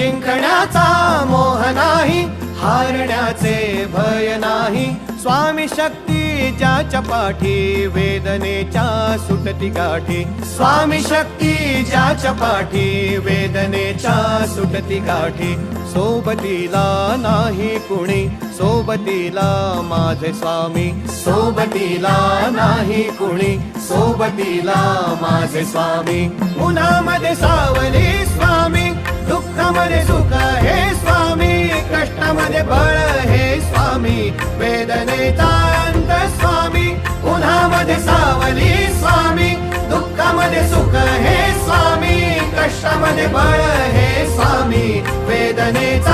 जिंकण्याचा मोह नाही, हारण्याचे भय नाही. स्वामी शक्ती ज्याच्या पाठी, वेदनेच्या सुटती गाठी. स्वामी शक्ती ज्याच्या पाठी, वेदनेच्या सुटती गाठी. सोबतीला नाही कुणी, सोबतीला माझे स्वामी. सोबतीला नाही कुणी, सोबतीला माझे स्वामी. उन्हामध्ये सावली स्वामी, दुःखामध्ये सुख हे स्वामी. कष्टामध्ये बळ हे स्वामी, वेदनेचा अंत स्वामी. उन्हामध्ये सावली स्वामी, दुःखामध्ये सुख हे स्वामी. कष्टामध्ये बळ हे स्वामी, वेदनेचा